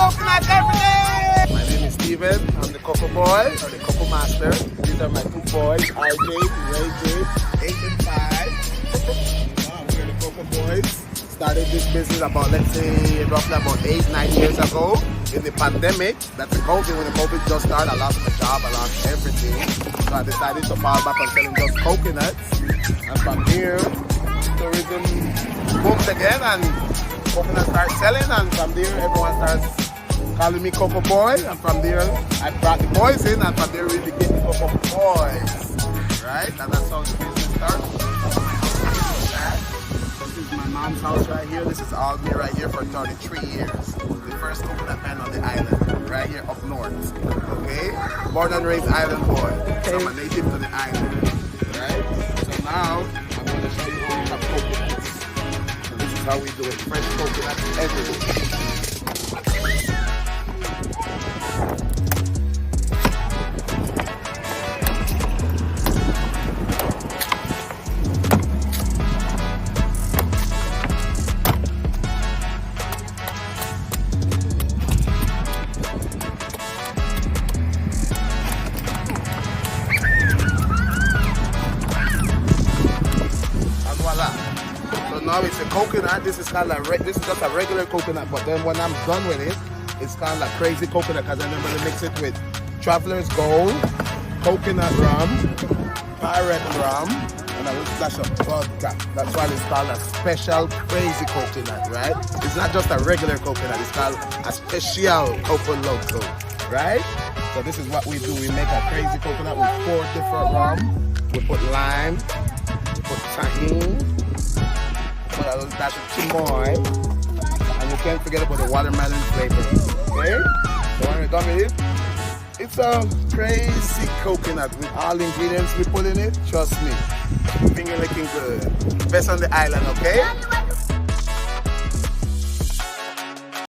coconut every day. My name is Steven. I'm the Coco Boys, or the Coco Master. These are my two boys, RJ, Ray J, 8 and 5. We're the Coco Boys. Started this business about, let's say, roughly about 8-9 years ago. In the pandemic, that's the COVID. When the COVID just started, I lost my job, I lost everything. So I decided to fall back on selling just coconuts. And from here, tourism booms again, and coconuts start selling. And from there, everyone starts calling me Coco Boy. And from there, I brought the boys in, and from there, we became the Coco Boys. Right? And that's how the business started. This is my mom's house right here. This is all me right here for 33 years. The first coconut man on the island, right here up north. Okay? Born and raised island boy. So I'm a native to the island. Right? So now, I'm going to show you how we have coconuts. So this is how we do it. Fresh coconuts everywhere. Now it's a coconut. This is kind of this is just a regular coconut, but then when I'm done with it, it's kind of like crazy coconut because I'm going to mix it with Traveler's Gold, coconut rum, pirate rum, and a little splash of vodka. That's why it's called a special crazy coconut, right? It's not just a regular coconut. It's called a special Coco Loco, right? So this is what we do. We make a crazy coconut with 4 different rum. We put lime, we put tahini, put a little dash of chamoy, and you can't forget about the watermelon flavor. Okay? So when we're done with it, it's a crazy coconut with all the ingredients we put in it. Trust me, finger licking good. Best on the island, okay?